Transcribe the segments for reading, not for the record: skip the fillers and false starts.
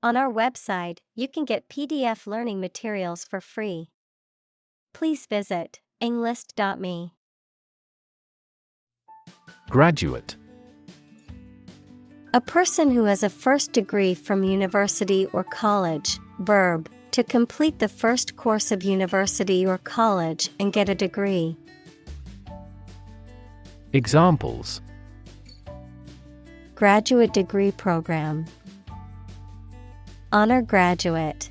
On our website, you can get PDF learning materials for free. Please visit englist.me. Graduate. A person who has a first degree from university or college. Verb, to complete the first course of university or college and get a degree. Examples: Graduate degree program. Honor graduate.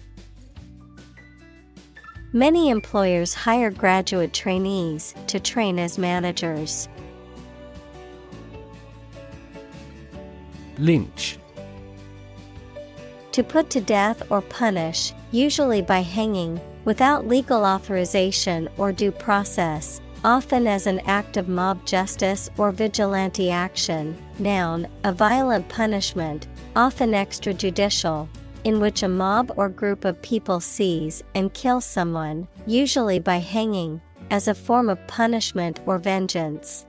Many employers hire graduate trainees to train as managers. Lynch. To put to death or punish, usually by hanging, without legal authorization or due process, often as an act of mob justice or vigilante action. Noun, a violent punishment, often extrajudicial, in which a mob or group of people seize and kill someone, usually by hanging, as a form of punishment or vengeance.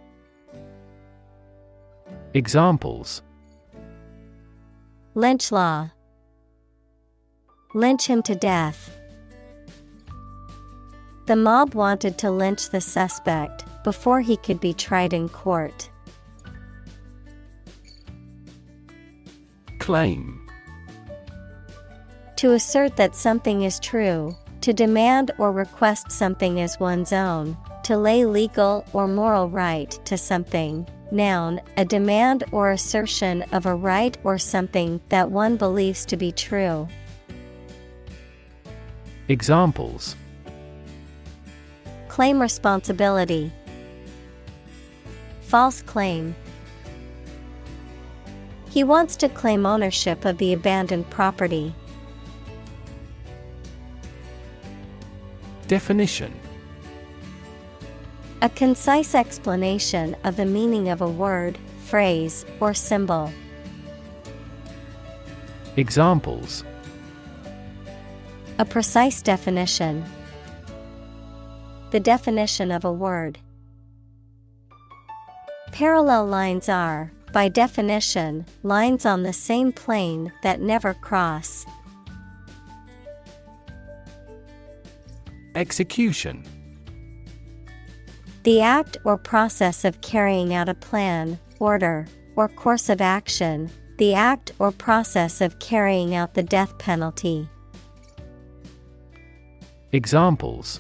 Examples: Lynch law. Lynch him to death. The mob wanted to lynch the suspect before he could be tried in court. Claim. To assert that something is true, to demand or request something as one's own, to lay legal or moral right to something. Noun, a demand or assertion of a right or something that one believes to be true. Examples: Claim responsibility. False claim. He wants to claim ownership of the abandoned property. Definition: A concise explanation of the meaning of a word, phrase, or symbol. Examples: A precise definition. The definition of a word. Parallel lines are, by definition, lines on the same plane that never cross. Execution. The act or process of carrying out a plan, order, or course of action. The act or process of carrying out the death penalty. Examples: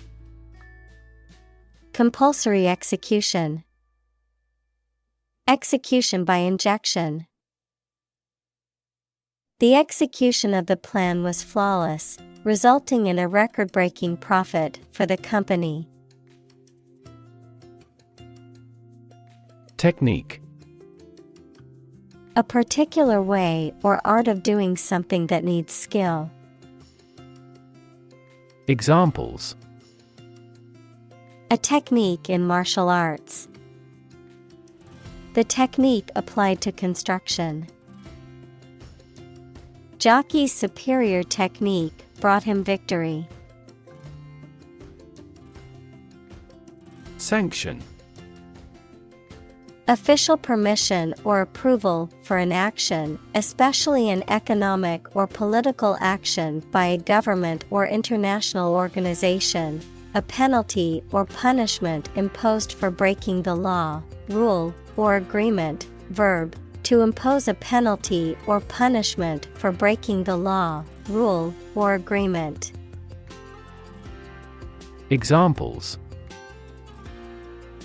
Compulsory execution. Execution by injection. The execution of the plan was flawless, resulting in a record-breaking profit for the company. Technique. A particular way or art of doing something that needs skill. Examples: A technique in martial arts. The technique applied to construction. Jockey's superior technique brought him victory. Sanction. Official permission or approval for an action, especially an economic or political action by a government or international organization. A penalty or punishment imposed for breaking the law, rule, or agreement. Verb, to impose a penalty or punishment for breaking the law, rule, or agreement. Examples: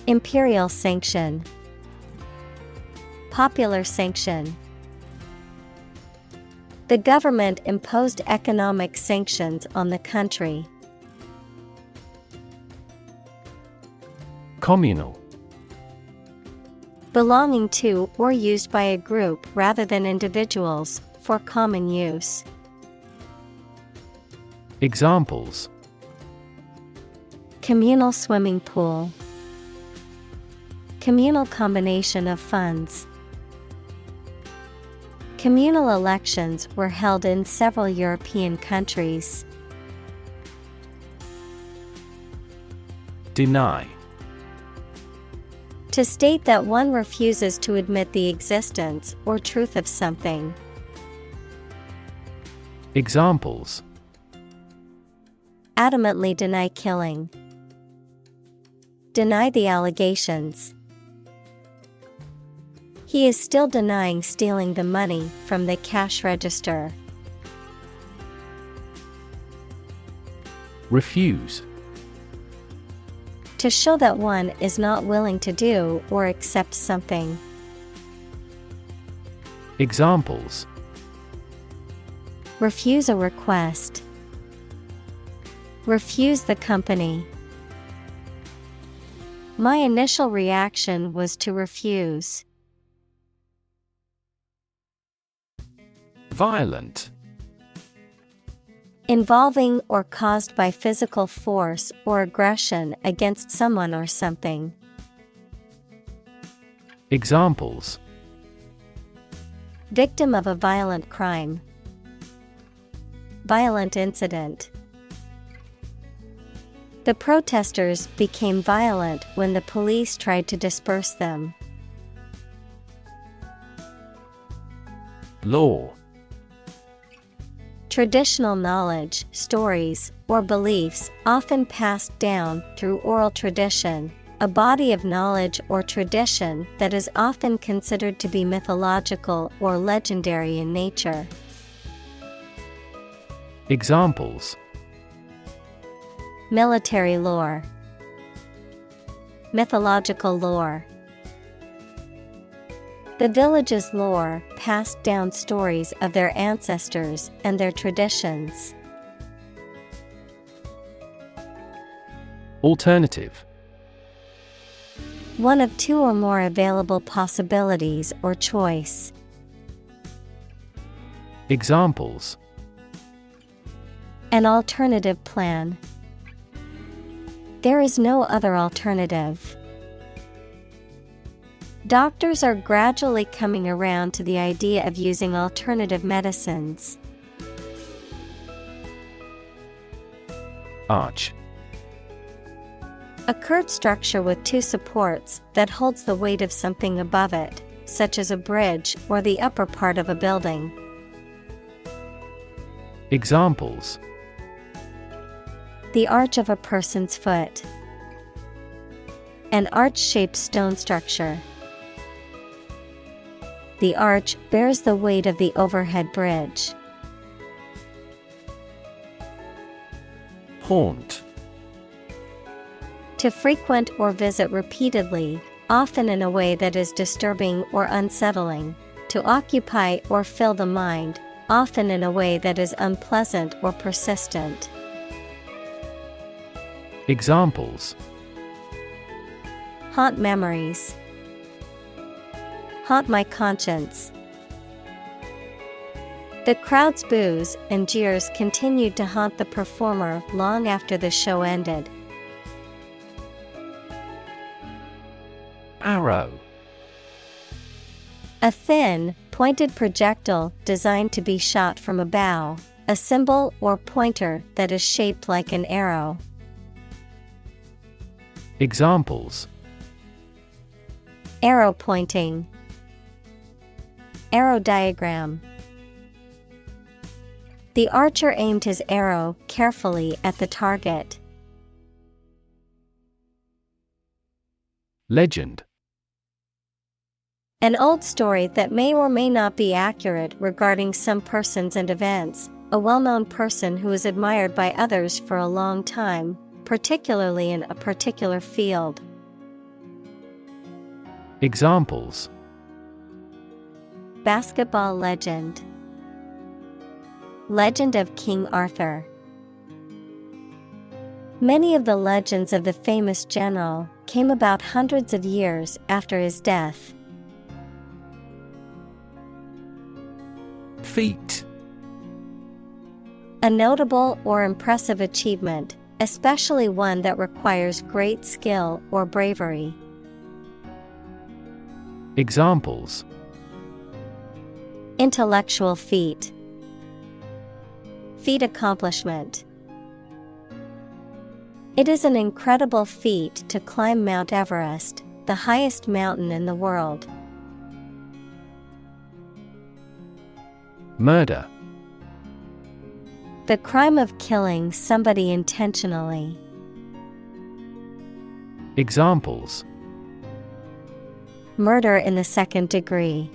Imperial sanction. Popular sanction. The government imposed economic sanctions on the country. Communal. Belonging to or used by a group rather than individuals, for common use. Examples: Communal swimming pool. Communal combination of funds. Communal elections were held in several European countries. Deny. To state that one refuses to admit the existence or truth of something. Examples: adamantly deny killing. Deny the allegations. He is still denying stealing the money from the cash register. Refuse. To show that one is not willing to do or accept something. Examples: refuse a request. Refuse the company. My initial reaction was to refuse. Violent. Involving or caused by physical force or aggression against someone or something. Examples: victim of a violent crime. Violent incident. The protesters became violent when the police tried to disperse them. Law. Traditional knowledge, stories, or beliefs often passed down through oral tradition, a body of knowledge or tradition that is often considered to be mythological or legendary in nature. Examples: military lore. Mythological lore. The village's lore passed down stories of their ancestors and their traditions. Alternative. One of two or more available possibilities or choice. Examples: an alternative plan. There is no other alternative. Doctors are gradually coming around to the idea of using alternative medicines. Arch. A curved structure with two supports that holds the weight of something above it, such as a bridge or the upper part of a building. Examples: the arch of a person's foot. An arch-shaped stone structure. The arch bears the weight of the overhead bridge. Haunt. To frequent or visit repeatedly, often in a way that is disturbing or unsettling. To occupy or fill the mind, often in a way that is unpleasant or persistent. Examples: haunt memories. Haunt my conscience. The crowd's boos and jeers continued to haunt the performer long after the show ended. Arrow. A thin, pointed projectile designed to be shot from a bow, a symbol or pointer that is shaped like an arrow. Examples: arrow pointing. Arrow diagram. The archer aimed his arrow carefully at the target. Legend. An old story that may or may not be accurate regarding some persons and events, a well-known person who is admired by others for a long time, particularly in a particular field. Examples: basketball legend. Legend of King Arthur. Many of the legends of the famous general came about hundreds of years after his death. Feat. A notable or impressive achievement, especially one that requires great skill or bravery. Examples: intellectual feat. Feat accomplishment. It is an incredible feat to climb Mount Everest, the highest mountain in the world. Murder. The crime of killing somebody intentionally. Examples: Murder in the second degree.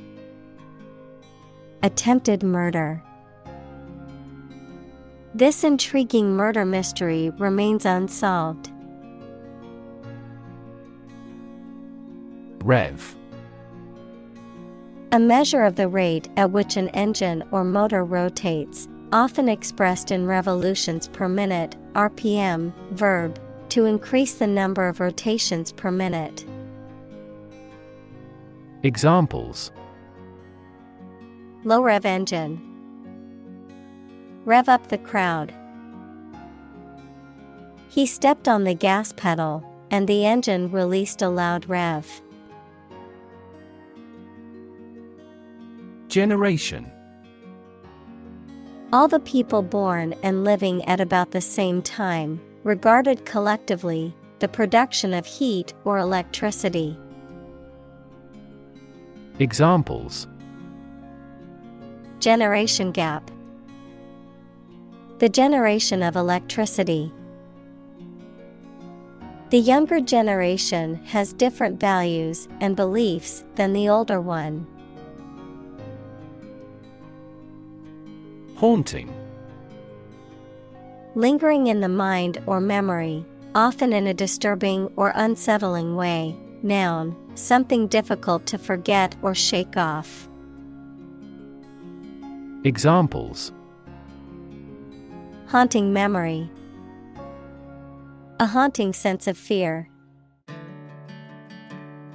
Attempted murder. This intriguing murder mystery remains unsolved. Rev. A measure of the rate at which an engine or motor rotates, often expressed in revolutions per minute, RPM, verb, to increase the number of rotations per minute. Examples: Low rev engine. Rev up the crowd. He stepped on the gas pedal, and the engine released a loud rev. Generation. All the people born and living at about the same time, regarded collectively, the production of heat or electricity. Examples: Generation gap. The generation of electricity. The younger generation has different values and beliefs than the older one. Haunting. Lingering in the mind or memory, often in a disturbing or unsettling way. Noun, something difficult to forget or shake off. Examples: Haunting memory. A haunting sense of fear.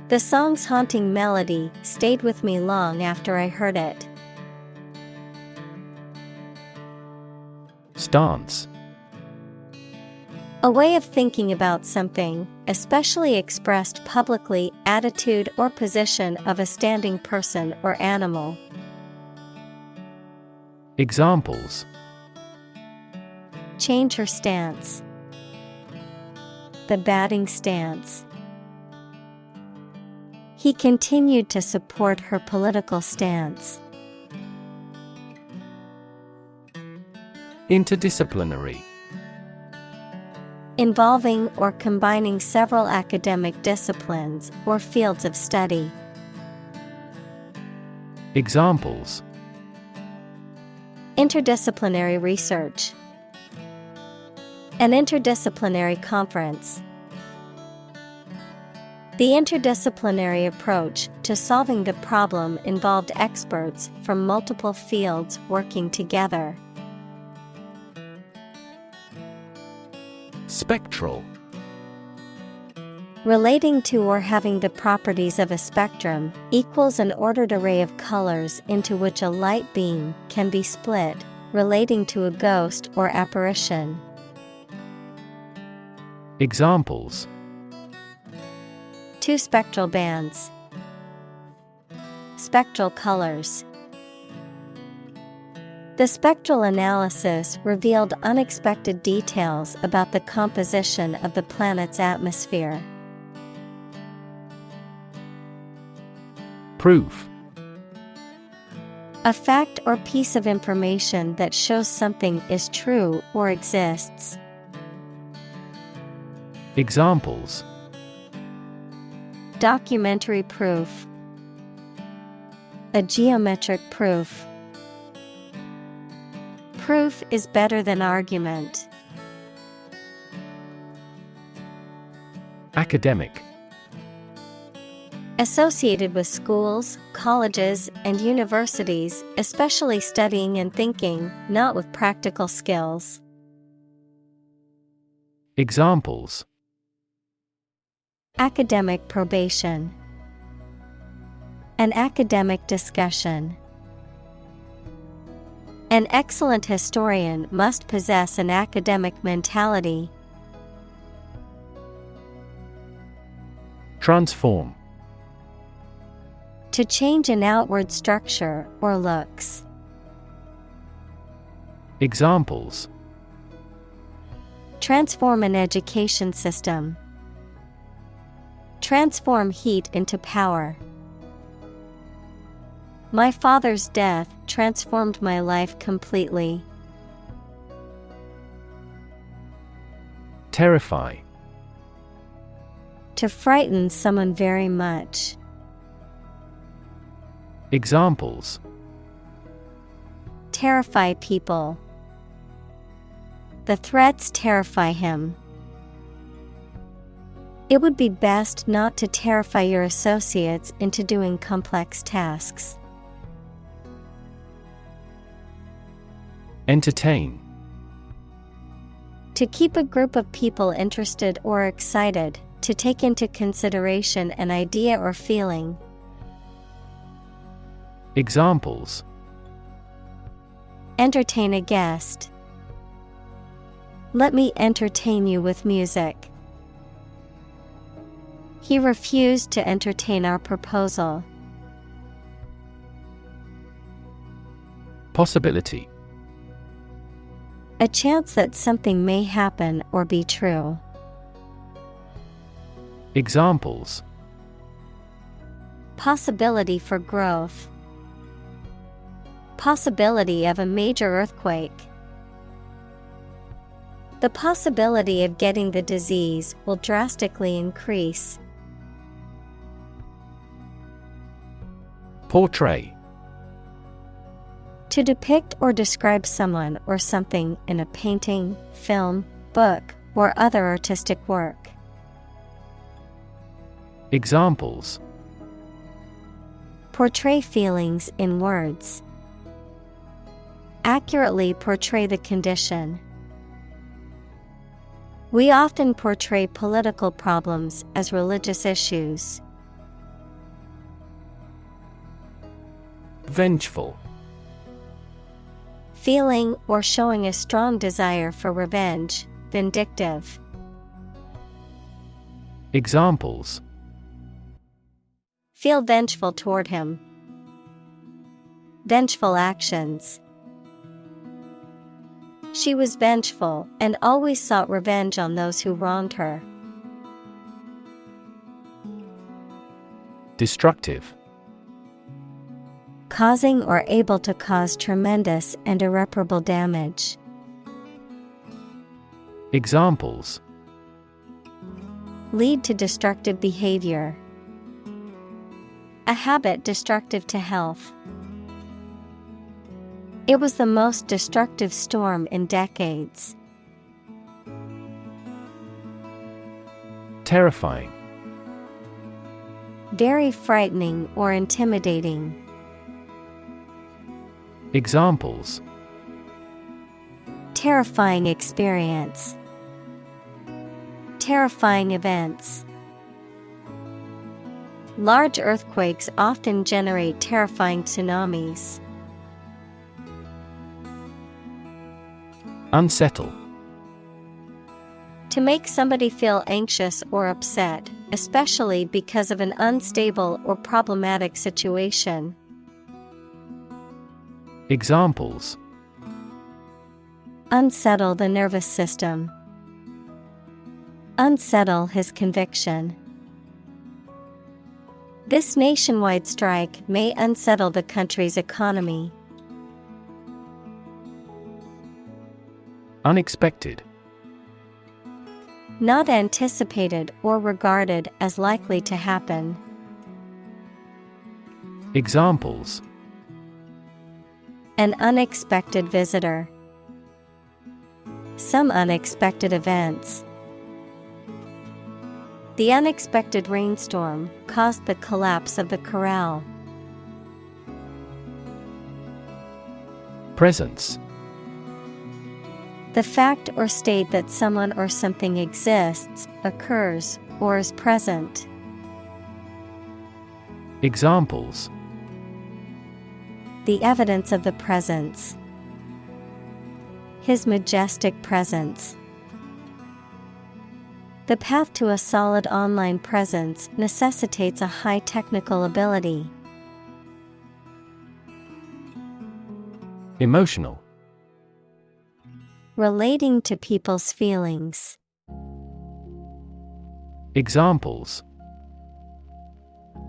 The song's haunting melody stayed with me long after I heard it. Stance. A way of thinking about something, especially expressed publicly, attitude or position of a standing person or animal. Examples: Change her stance. The batting stance. He continued to support her political stance. Interdisciplinary. Involving or combining several academic disciplines or fields of study. Examples: Interdisciplinary research. An interdisciplinary conference. The interdisciplinary approach to solving the problem involved experts from multiple fields working together. Spectral. Relating to or having the properties of a spectrum, equals an ordered array of colors into which a light beam can be split, relating to a ghost or apparition. Examples: Two spectral bands. Spectral colors. The spectral analysis revealed unexpected details about the composition of the planet's atmosphere. Proof. A fact or piece of information that shows something is true or exists. Examples: Documentary proof. A geometric proof. Proof is better than argument. Academic. Associated with schools, colleges, and universities, especially studying and thinking, not with practical skills. Examples: Academic probation. An academic discussion. An excellent historian must possess an academic mentality. Transform. To change an outward structure or looks. Examples: Transform an education system. Transform heat into power. My father's death transformed my life completely. Terrify. To frighten someone very much. Examples: Terrify people. The threats terrify him. It would be best not to terrify your associates into doing complex tasks. Entertain. To keep a group of people interested or excited, to take into consideration an idea or feeling. Examples: Entertain a guest. Let me entertain you with music. He refused to entertain our proposal. Possibility. A chance that something may happen or be true. Examples: Possibility for growth. Possibility of a major earthquake. The possibility of getting the disease will drastically increase. Portray. To depict or describe someone or something in a painting, film, book, or other artistic work. Examples: Portray feelings in words. Accurately portray the condition. We often portray political problems as religious issues. Vengeful. Feeling or showing a strong desire for revenge, vindictive. Examples: Feel vengeful toward him. Vengeful actions. She was vengeful and always sought revenge on those who wronged her. Destructive. Causing or able to cause tremendous and irreparable damage. Examples: Lead to destructive behavior. A habit destructive to health. It was the most destructive storm in decades. Terrifying. Very frightening or intimidating. Examples: Terrifying experience. Terrifying events. Large earthquakes often generate terrifying tsunamis. Unsettle. To make somebody feel anxious or upset, especially because of an unstable or problematic situation. Examples: Unsettle the nervous system. Unsettle his conviction. This nationwide strike may unsettle the country's economy. Unexpected. Not anticipated or regarded as likely to happen. Examples: An unexpected visitor. Some unexpected events. The unexpected rainstorm caused the collapse of the corral. Presence. The fact or state that someone or something exists, occurs, or is present. Examples: The evidence of the presence. His majestic presence. The path to a solid online presence necessitates a high technical ability. Emotional. Relating to people's feelings. Examples: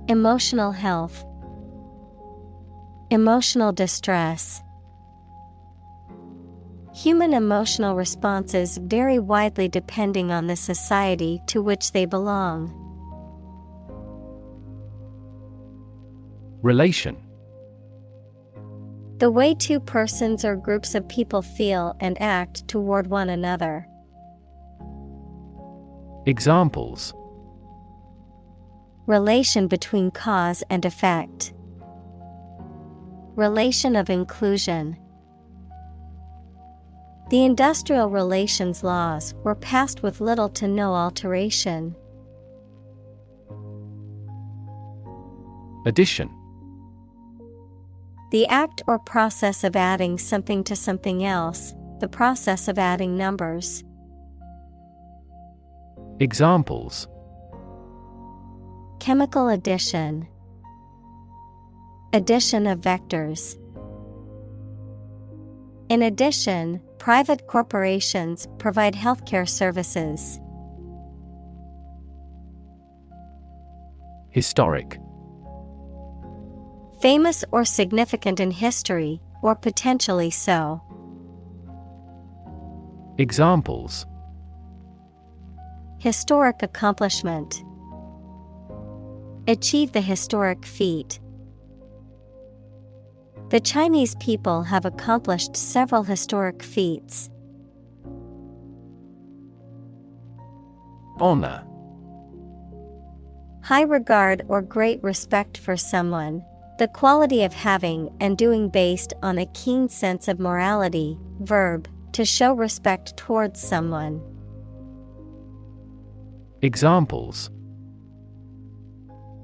Emotional health. Emotional distress. Human emotional responses vary widely depending on the society to which they belong. Relation. The way two persons or groups of people feel and act toward one another. Examples: relation between cause and effect, relation of inclusion. The industrial relations laws were passed with little to no alteration. Addition. The act or process of adding something to something else, the process of adding numbers. Examples: chemical addition, addition of vectors. In addition, private corporations provide healthcare services. Historic. Famous or significant in history, or potentially so. Examples: historic accomplishment, achieve the historic feat. The Chinese people have accomplished several historic feats. Honor. High regard or great respect for someone, the quality of having and doing based on a keen sense of morality. Verb, to show respect towards someone. Examples: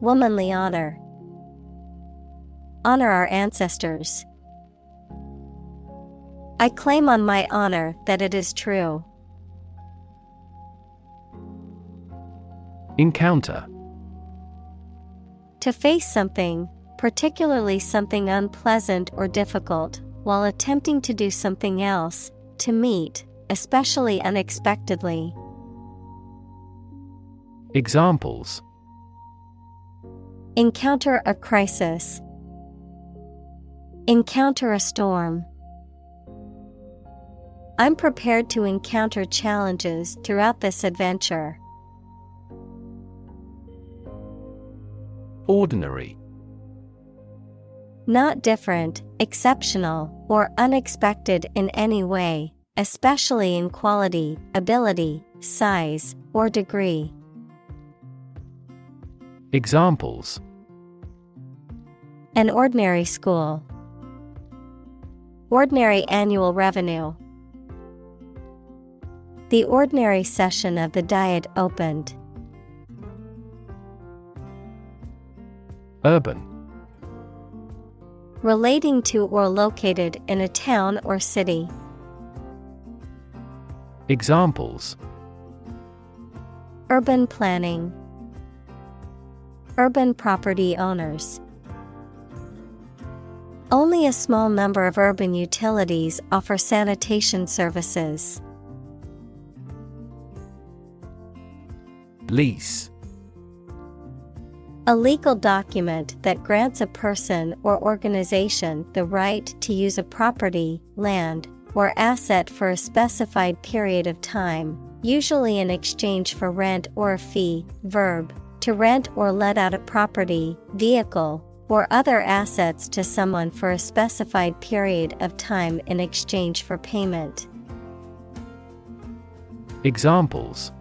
womanly honor, honor our ancestors. I claim on my honor that it is true. Encounter. To face something, particularly something unpleasant or difficult, while attempting to do something else, to meet, especially unexpectedly. Examples: encounter a crisis, encounter a storm. I'm prepared to encounter challenges throughout this adventure. Ordinary. Not different, exceptional, or unexpected in any way, especially in quality, ability, size, or degree. Examples: an ordinary school, ordinary annual revenue. The ordinary session of the Diet opened. Urban. Relating to or located in a town or city. Examples: urban planning, urban property owners. Only a small number of urban utilities offer sanitation services. Lease. A legal document that grants a person or organization the right to use a property, land, or asset for a specified period of time, usually in exchange for rent or a fee. Verb, to rent or let out a property, vehicle, or other assets to someone for a specified period of time in exchange for payment. Examples: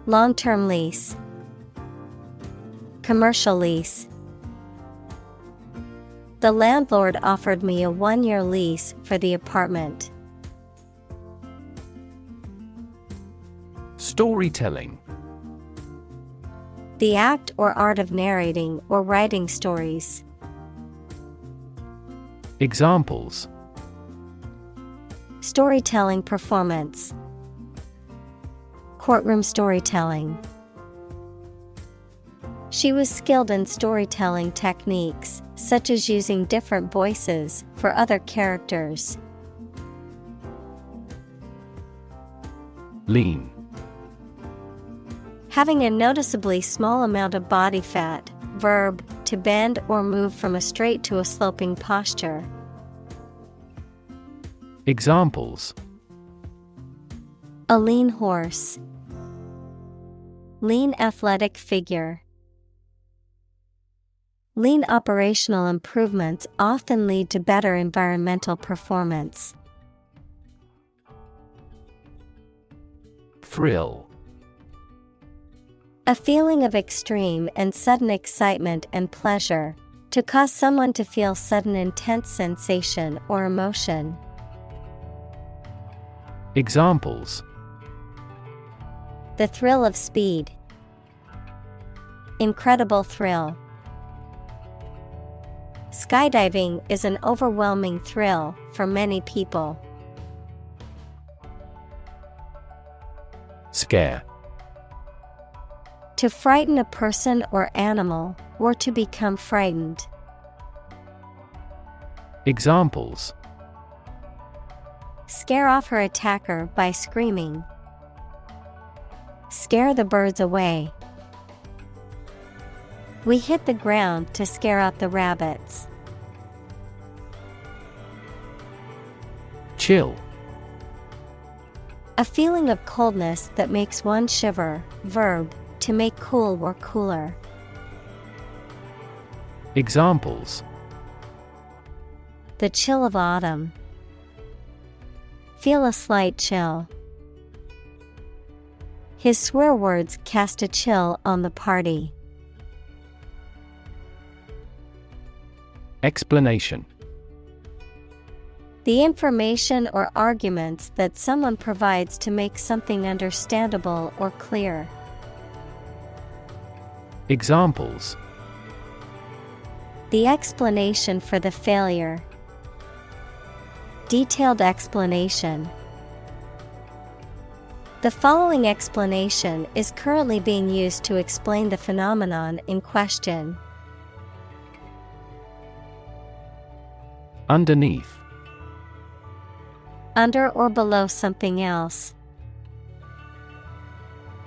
long-term lease, commercial lease. The landlord offered me a 1-year lease for the apartment. Storytelling. The act or art of narrating or writing stories. Examples: storytelling performance, courtroom storytelling. She was skilled in storytelling techniques, such as using different voices for other characters. Lean. Having a noticeably small amount of body fat. Verb, to bend or move from a straight to a sloping posture. Examples: A lean horse. Lean athletic figure. Lean operational improvements often lead to better environmental performance. Thrill. A feeling of extreme and sudden excitement and pleasure, to cause someone to feel sudden intense sensation or emotion. Examples: The thrill of speed. Incredible thrill. Skydiving is an overwhelming thrill for many people. Scare. To frighten a person or animal, or to become frightened. Examples: Scare off her attacker by screaming. Scare the birds away. We hit the ground to scare out the rabbits. Chill. A feeling of coldness that makes one shiver. Verb, to make cool or cooler. Examples: The chill of autumn. Feel a slight chill. His swear words cast a chill on the party. Explanation. The information or arguments that someone provides to make something understandable or clear. Examples: The explanation for the failure. Detailed explanation. The following explanation is currently being used to explain the phenomenon in question. Underneath. Under or below something else.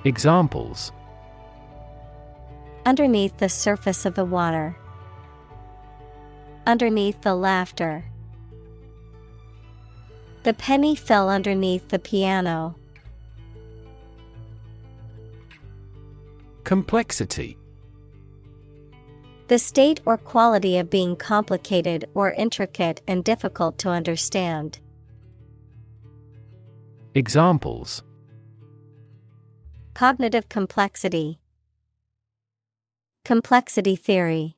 Examples: Underneath the surface of the water. Underneath the laughter. The penny fell underneath the piano. Complexity. The state or quality of being complicated or intricate and difficult to understand. Examples: Cognitive complexity. Complexity theory.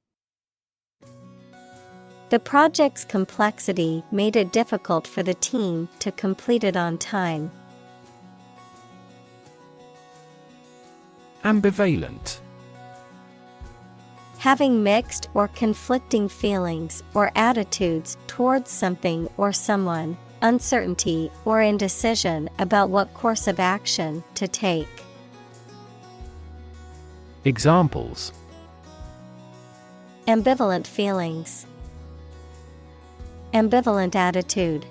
The project's complexity made it difficult for the team to complete it on time. Ambivalent. Having mixed or conflicting feelings or attitudes towards something or someone, uncertainty or indecision about what course of action to take. Examples: Ambivalent feelings. Ambivalent attitude.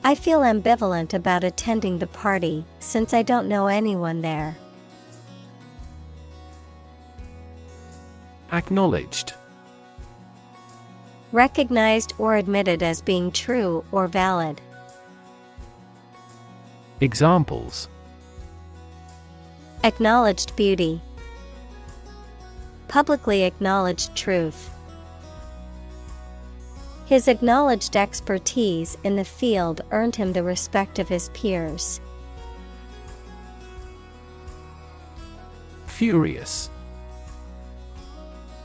I feel ambivalent about attending the party since I don't know anyone there. Acknowledged. Recognized or admitted as being true or valid. Examples: Acknowledged beauty. Publicly acknowledged truth. His acknowledged expertise in the field earned him the respect of his peers. Furious.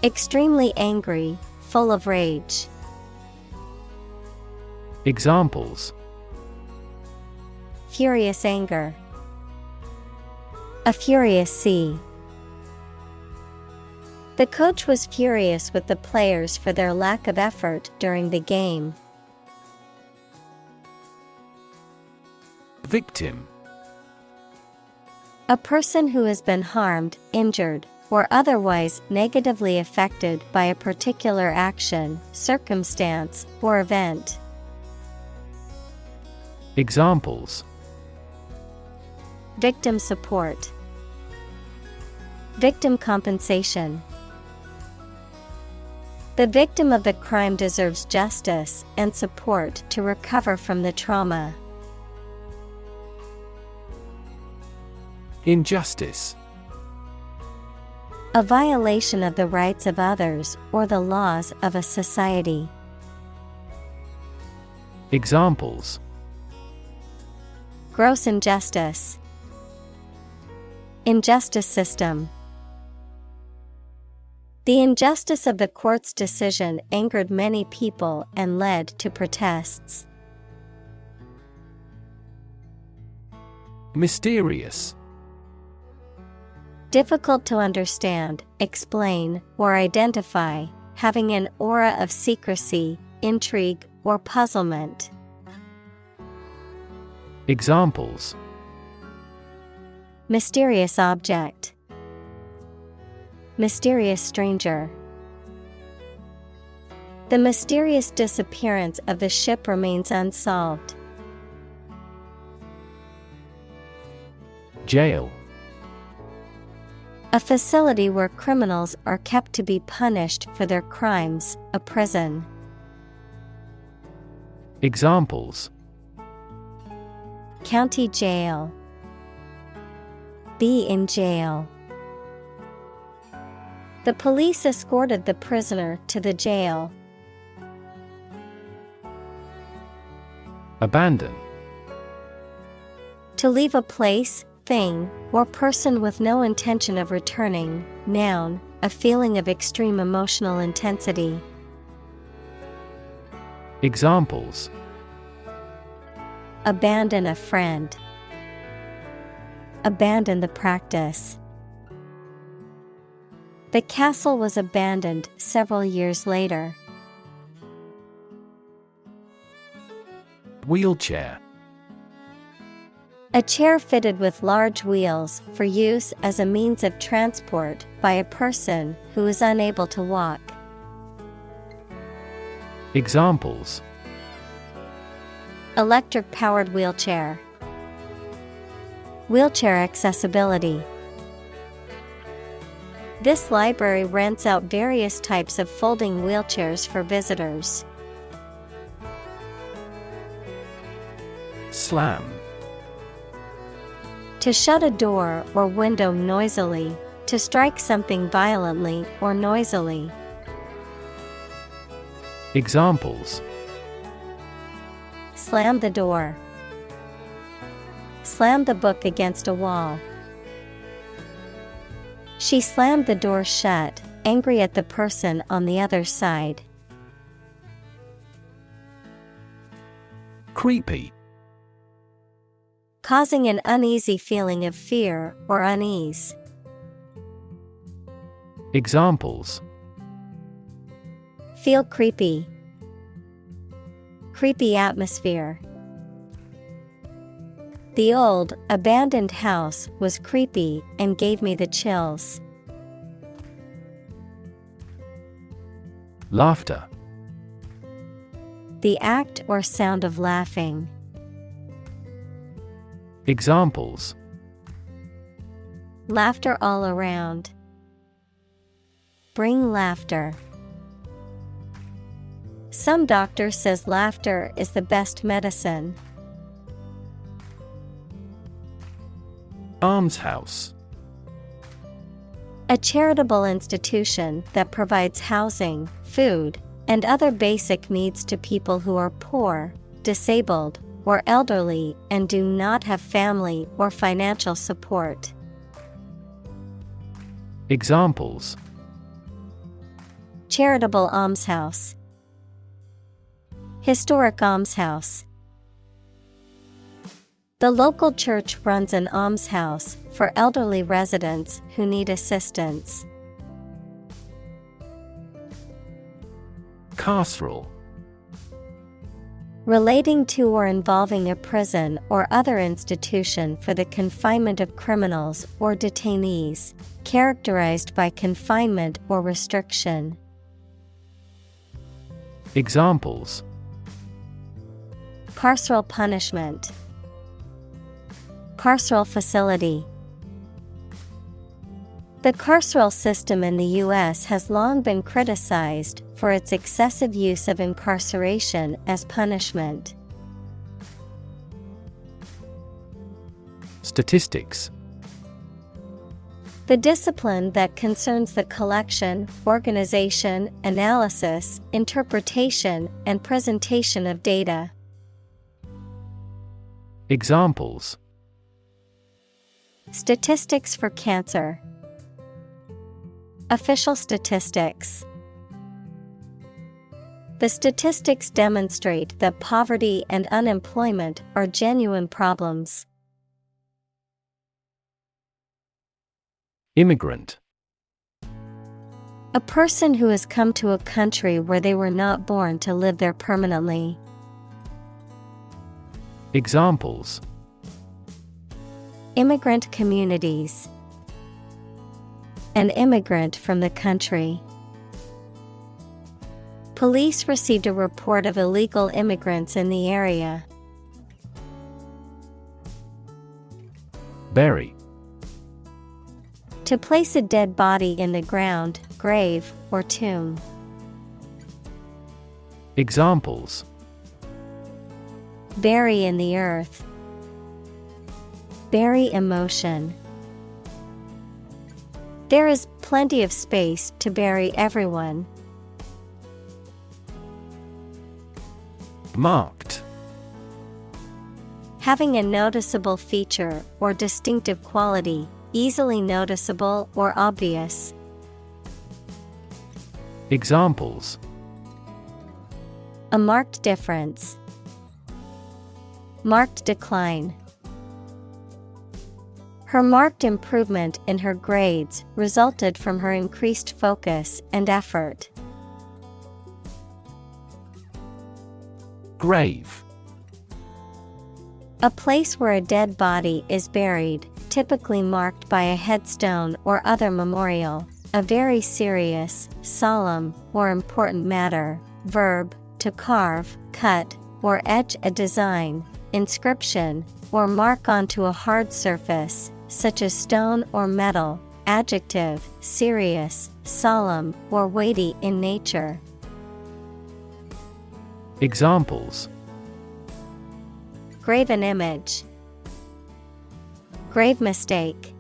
Extremely angry, full of rage. Examples: Furious anger. A furious sea. The coach was furious with the players for their lack of effort during the game. Victim. A person who has been harmed, injured, or otherwise negatively affected by a particular action, circumstance, or event. Examples: Victim support. Victim compensation. The victim of the crime deserves justice and support to recover from the trauma. Injustice. A violation of the rights of others or the laws of a society. Examples: Gross injustice. Injustice system. The injustice of the court's decision angered many people and led to protests. Mysterious. Difficult to understand, explain, or identify, having an aura of secrecy, intrigue, or puzzlement. Examples: Mysterious object. Mysterious stranger. The mysterious disappearance of the ship remains unsolved. Jail. A facility where criminals are kept to be punished for their crimes, a prison. Examples: County jail. Be in jail. The police escorted the prisoner to the jail. Abandon. To leave a place, thing, or person with no intention of returning. Noun, a feeling of extreme emotional intensity. Examples: Abandon a friend. Abandon the practice. The castle was abandoned several years later. Wheelchair. A chair fitted with large wheels for use as a means of transport by a person who is unable to walk. Examples: Electric-powered wheelchair. Wheelchair accessibility. This library rents out various types of folding wheelchairs for visitors. Slam. To shut a door or window noisily, to strike something violently or noisily. Examples: Slam the door. Slam the book against a wall. She slammed the door shut, angry at the person on the other side. Creepy. Causing an uneasy feeling of fear or unease. Examples: Feel creepy. Creepy atmosphere. The old, abandoned house was creepy and gave me the chills. Laughter. The act or sound of laughing. Examples: Laughter all around. Bring laughter. Some doctor says laughter is the best medicine. Almshouse. A charitable institution that provides housing, food, and other basic needs to people who are poor, disabled, or elderly and do not have family or financial support. Examples: Charitable almshouse. Historic almshouse. The local church runs an almshouse for elderly residents who need assistance. Carceral. Relating to or involving a prison or other institution for the confinement of criminals or detainees, characterized by confinement or restriction. Examples: Carceral punishment. Carceral facility. The carceral system in the U.S. has long been criticized for its excessive use of incarceration as punishment. Statistics. The discipline that concerns the collection, organization, analysis, interpretation, and presentation of data. Examples: Statistics for cancer. Official statistics. The statistics demonstrate that poverty and unemployment are genuine problems. Immigrant. A person who has come to a country where they were not born to live there permanently. Examples: Immigrant communities. An immigrant from the country. Police received a report of illegal immigrants in the area. Bury. To place a dead body in the ground, grave, or tomb. Examples: Bury in the earth. Bury emotion. There is plenty of space to bury everyone. Marked. Having a noticeable feature or distinctive quality, easily noticeable or obvious. Examples: A marked difference. Marked decline. Her marked improvement in her grades resulted from her increased focus and effort. Grave. A place where a dead body is buried, typically marked by a headstone or other memorial. A very serious, solemn, or important matter. Verb, to carve, cut, or etch a design, inscription, or mark onto a hard surface, such as stone or metal. Adjective, serious, solemn, or weighty in nature. Examples: Graven image. Grave mistake.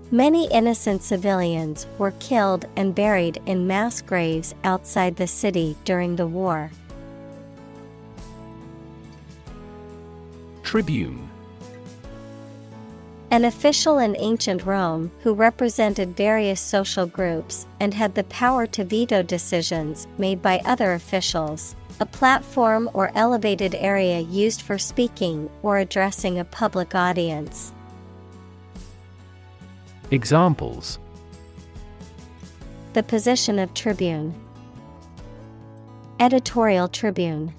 Many innocent civilians were killed and buried in mass graves outside the city during the war. Tribune. An official in ancient Rome who represented various social groups and had the power to veto decisions made by other officials. A platform or elevated area used for speaking or addressing a public audience. Examples: The position of tribune. Editorial tribune.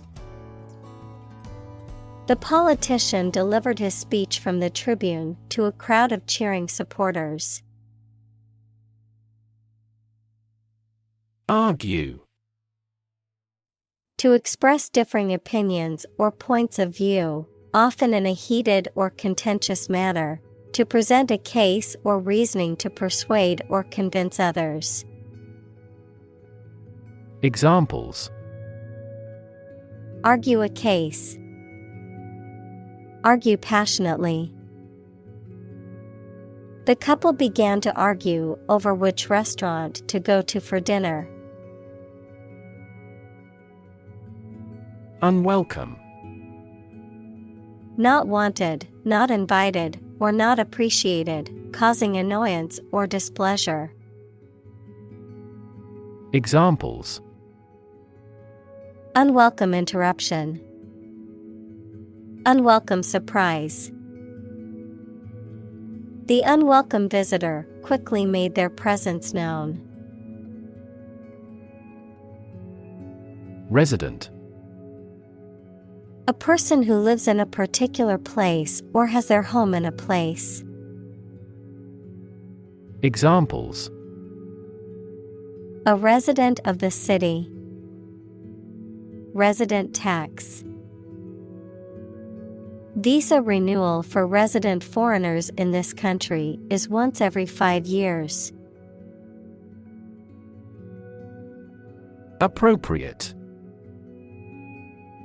The politician delivered his speech from the tribune to a crowd of cheering supporters. Argue. To express differing opinions or points of view, often in a heated or contentious manner. To present a case or reasoning to persuade or convince others. Examples: Argue a case. Argue passionately. The couple began to argue over which restaurant to go to for dinner. Unwelcome. Not wanted, not invited, or not appreciated, causing annoyance or displeasure. Examples: Unwelcome interruption. Unwelcome surprise. The unwelcome visitor quickly made their presence known. Resident. A person who lives in a particular place or has their home in a place. Examples: A resident of the city. Resident tax. Visa renewal for resident foreigners in this country is once every 5 years. Appropriate.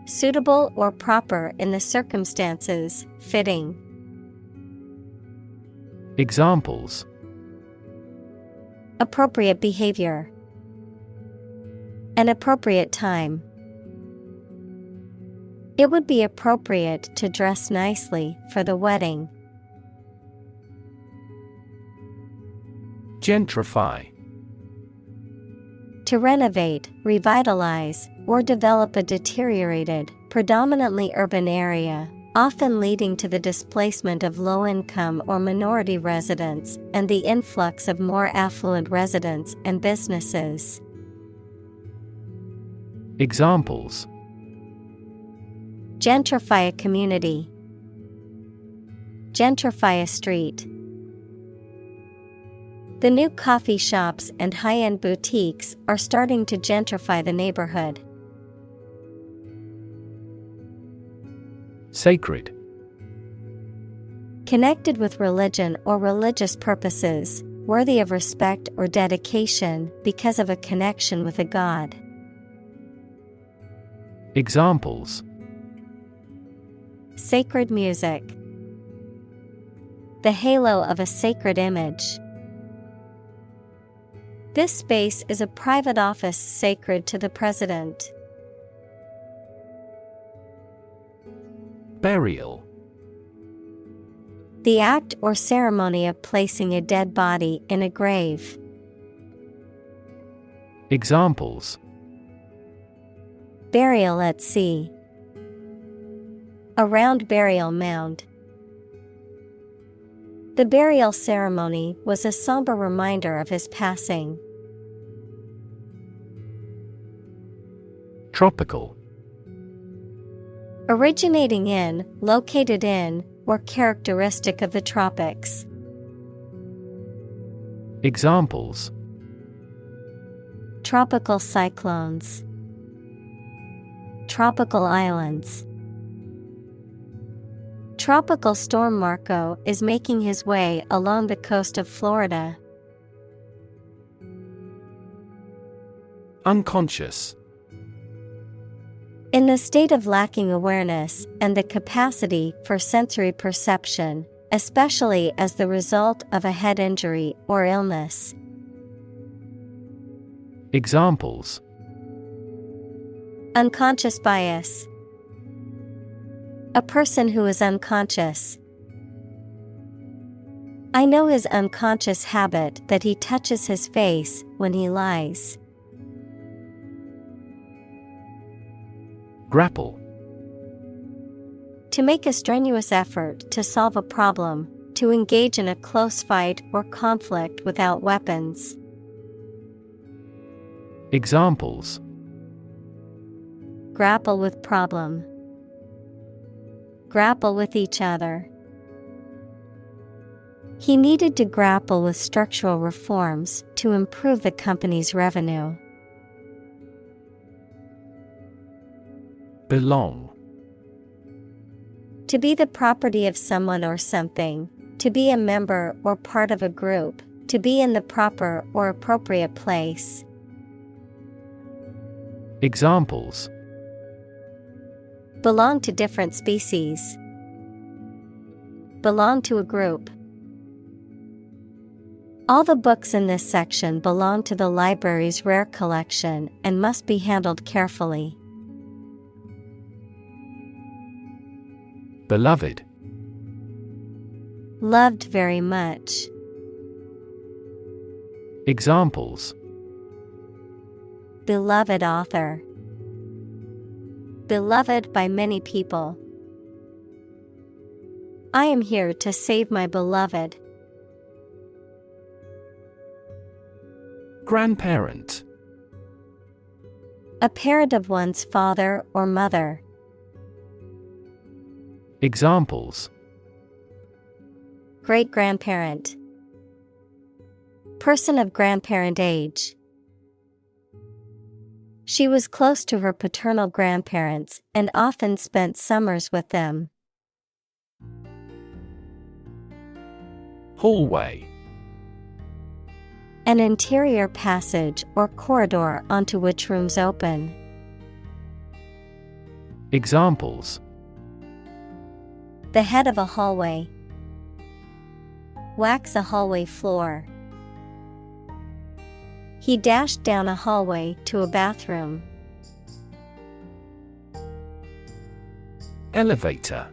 Suitable or proper in the circumstances, fitting. Examples: Appropriate behavior. An appropriate time. It would be appropriate to dress nicely for the wedding. Gentrify. To renovate, revitalize, or develop a deteriorated, predominantly urban area, often leading to the displacement of low-income or minority residents and the influx of more affluent residents and businesses. Examples: Gentrify a community. Gentrify a street. The new coffee shops and high-end boutiques are starting to gentrify the neighborhood. Sacred. Connected with religion or religious purposes, worthy of respect or dedication because of a connection with a god. Examples: Sacred music. The halo of a sacred image. This space is a private office sacred to the president. Burial. The act or ceremony of placing a dead body in a grave. Examples: Burial at sea. A round burial mound. The burial ceremony was a somber reminder of his passing. Tropical. Originating in, located in, or characteristic of the tropics. Examples: Tropical cyclones. Tropical islands. Tropical storm Marco is making his way along the coast of Florida. Unconscious. In the state of lacking awareness and the capacity for sensory perception, especially as the result of a head injury or illness. Examples: Unconscious bias. A person who is unconscious. I know his unconscious habit that he touches his face when he lies. Grapple. To make a strenuous effort to solve a problem, to engage in a close fight or conflict without weapons. Examples: Grapple with problem. Grapple with each other. He needed to grapple with structural reforms to improve the company's revenue. Belong. To be the property of someone or something, to be a member or part of a group, to be in the proper or appropriate place. Examples: Belong to different species. Belong to a group. All the books in this section belong to the library's rare collection and must be handled carefully. Beloved. Loved very much. Examples: Beloved author. Beloved by many people. I am here to save my beloved. Grandparent. A parent of one's father or mother. Examples: Great-grandparent. Person of grandparent age. She was close to her paternal grandparents and often spent summers with them. Hallway. An interior passage or corridor onto which rooms open. Examples: The head of a hallway. Wax a hallway floor. He dashed down a hallway to a bathroom. Elevator.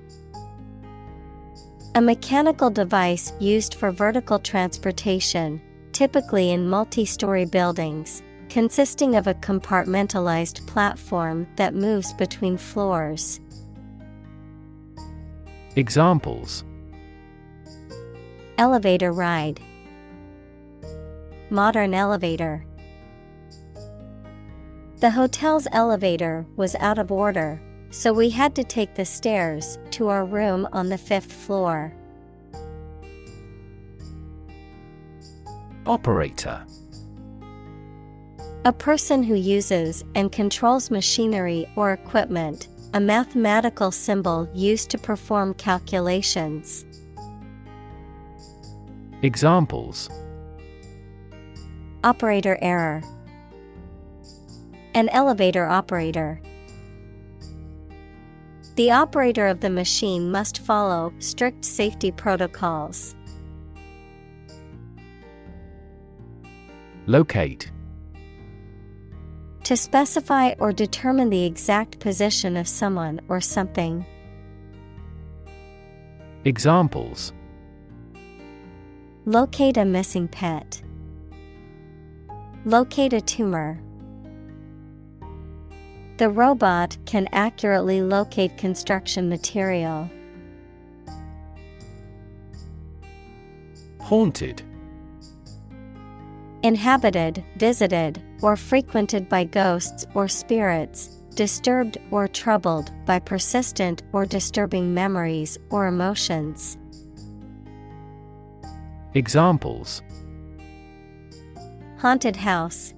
A mechanical device used for vertical transportation, typically in multi-story buildings, consisting of a compartmentalized platform that moves between floors. Examples: Elevator ride. Modern elevator. The hotel's elevator was out of order, so we had to take the stairs to our room on the 5th floor. Operator. A person who uses and controls machinery or equipment, a mathematical symbol used to perform calculations. Examples: Operator error. An elevator operator. The operator of the machine must follow strict safety protocols. Locate. To specify or determine the exact position of someone or something. Examples: Locate a missing pet. Locate a tumor. The robot can accurately locate construction material. Haunted. Inhabited, visited, or frequented by ghosts or spirits, disturbed or troubled by persistent or disturbing memories or emotions. Examples: Haunted house.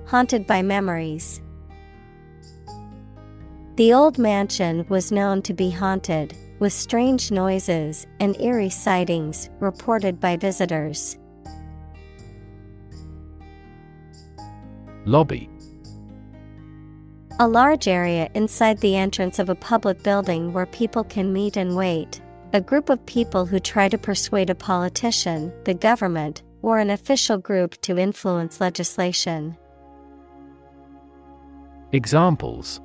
Haunted by memories. The old mansion was known to be haunted, with strange noises and eerie sightings reported by visitors. Lobby. A large area inside the entrance of a public building where people can meet and wait. A group of people who try to persuade a politician, the government, or an official group to influence legislation. Examples: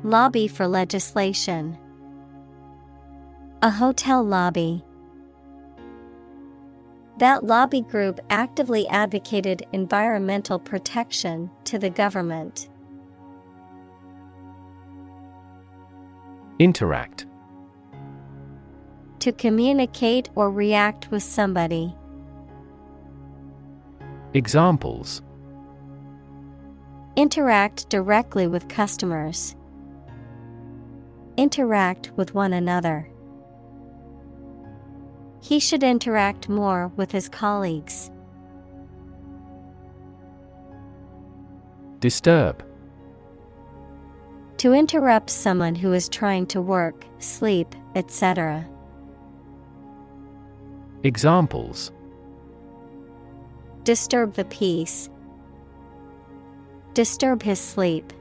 Lobby for legislation. A hotel lobby. That lobby group actively advocated environmental protection to the government. Interact. To communicate or react with somebody. Examples: Interact directly with customers. Interact with one another. He should interact more with his colleagues. Disturb. To interrupt someone who is trying to work, sleep, etc. Examples: Disturb the peace. Disturb his sleep.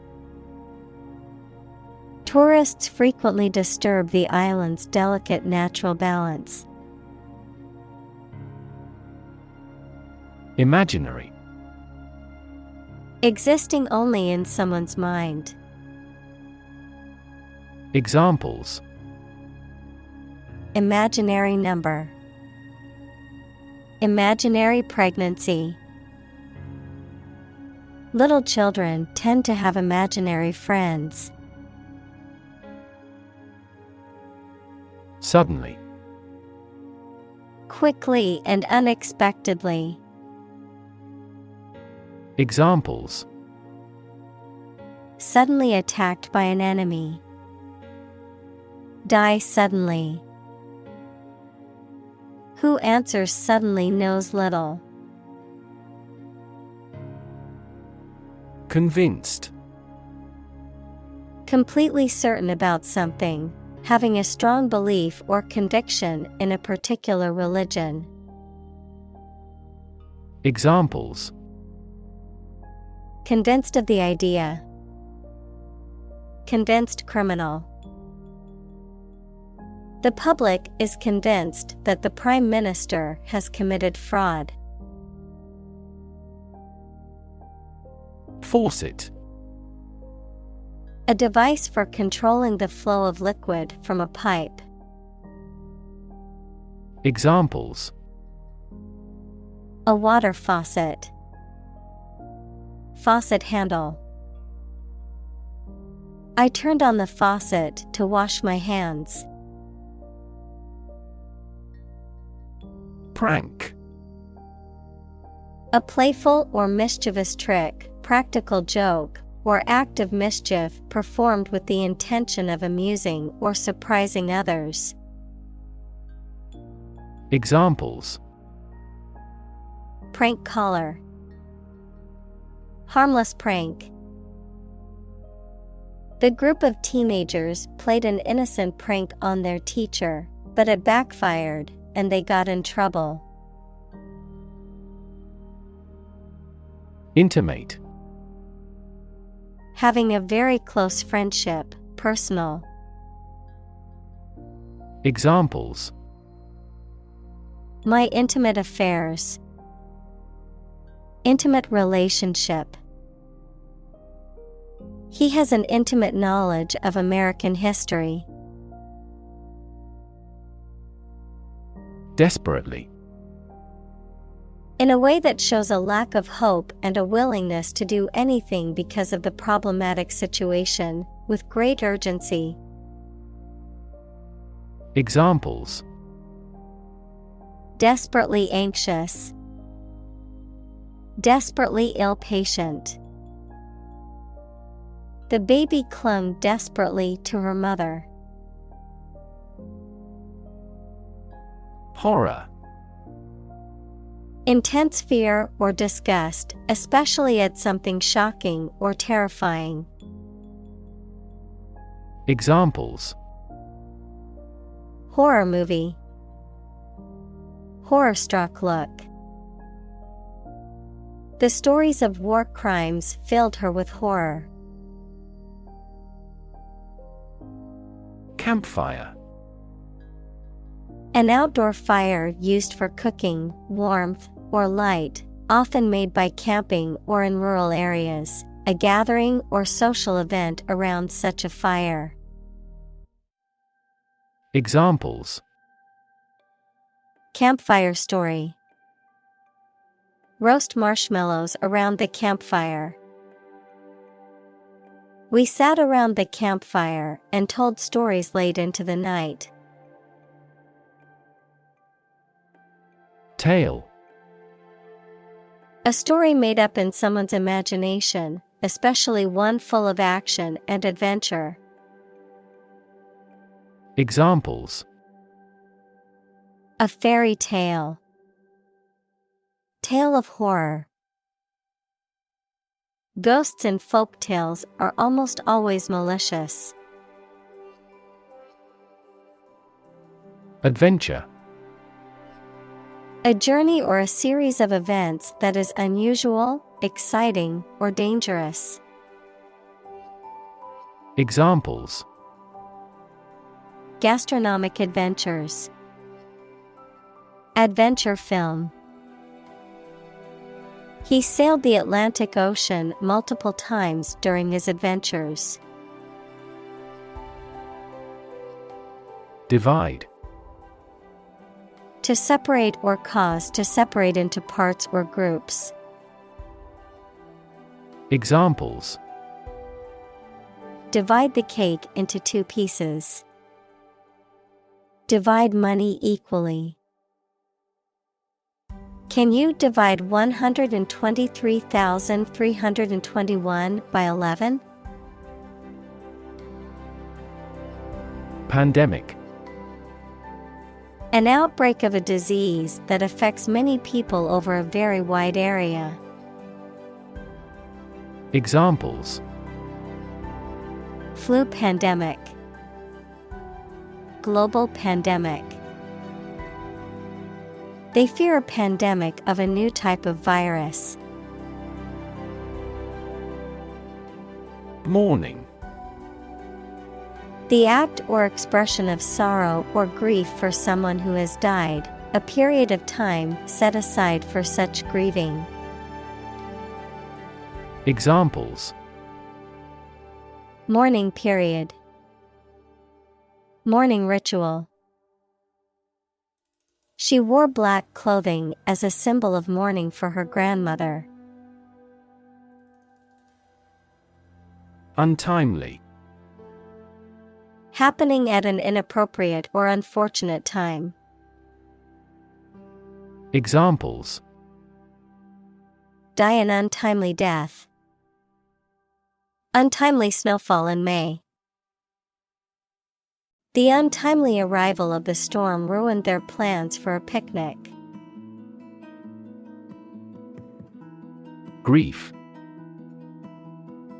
Tourists frequently disturb the island's delicate natural balance. Imaginary. Existing only in someone's mind. Examples: Imaginary number. Imaginary pregnancy. Little children tend to have imaginary friends. Suddenly. Quickly and unexpectedly. Examples: Suddenly attacked by an enemy. Die suddenly. Who answers suddenly knows little. Convinced. Completely certain about something, having a strong belief or conviction in a particular religion. Examples: convinced of the idea. Convinced criminal. The public is convinced that the Prime Minister has committed fraud. Faucet. A device for controlling the flow of liquid from a pipe. Examples: a water faucet. Faucet handle. I turned on the faucet to wash my hands. Prank. A playful or mischievous trick, practical joke, or act of mischief performed with the intention of amusing or surprising others. Examples: prank caller. Harmless prank. The group of teenagers played an innocent prank on their teacher, but it backfired, and they got in trouble. Intimate. Having a very close friendship, personal. Examples: my intimate affairs. Intimate relationship. He has an intimate knowledge of American history. Desperately. In a way that shows a lack of hope and a willingness to do anything because of the problematic situation, with great urgency. Examples: desperately anxious. Desperately ill patient. The baby clung desperately to her mother. Horror. Intense fear or disgust, especially at something shocking or terrifying. Examples: horror movie. Horror-struck look. The stories of war crimes filled her with horror. Campfire. An outdoor fire used for cooking, warmth, or light, often made by camping or in rural areas, a gathering or social event around such a fire. Examples: campfire story. Roast marshmallows around the campfire. We sat around the campfire and told stories late into the night. Tale. A story made up in someone's imagination, especially one full of action and adventure. Examples: a fairy tale. Tale of horror. Ghosts in folk tales are almost always malicious. Adventure. A journey or a series of events that is unusual, exciting, or dangerous. Examples: gastronomic adventures. Adventure film. He sailed the Atlantic Ocean multiple times during his adventures. Divide. To separate or cause to separate into parts or groups. Examples: divide the cake into 2 pieces. Divide money equally. Can you divide 123,321 by 11? Pandemic. An outbreak of a disease that affects many people over a very wide area. Examples: flu pandemic. Global pandemic. They fear a pandemic of a new type of virus. Mourning. The act or expression of sorrow or grief for someone who has died, a period of time set aside for such grieving. Examples: Mourning period. Mourning ritual. She wore black clothing as a symbol of mourning for her grandmother. Untimely. Happening at an inappropriate or unfortunate time. Examples: Die an untimely death. Untimely snowfall in May. The untimely arrival of the storm ruined their plans for a picnic. Grief.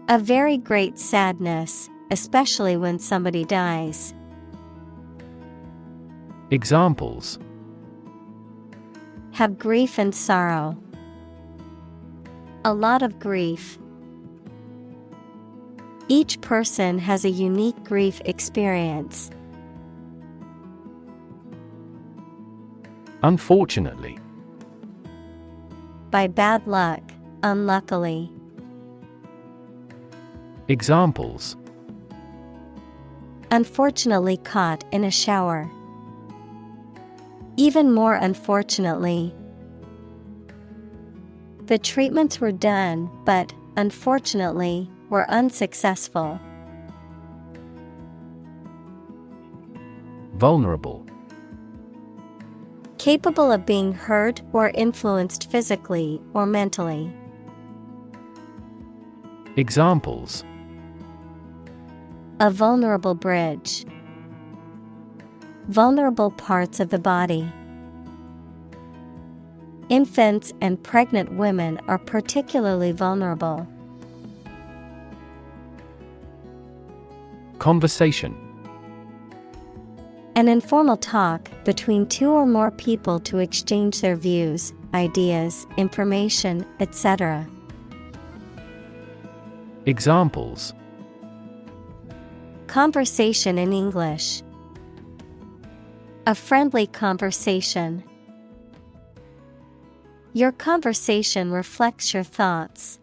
A very great sadness, especially when somebody dies. Examples: Have grief and sorrow. A lot of grief. Each person has a unique grief experience. Unfortunately. By bad luck, unluckily. Examples: Unfortunately caught in a shower. Even more unfortunately. The treatments were done, but, unfortunately, were unsuccessful. Vulnerable. Capable of being hurt or influenced physically or mentally. Examples: A vulnerable bridge. Vulnerable parts of the body. Infants and pregnant women are particularly vulnerable. Conversation. An informal talk between two or more people to exchange their views, ideas, information, etc. Examples: Conversation in English. A friendly conversation. Your conversation reflects your thoughts.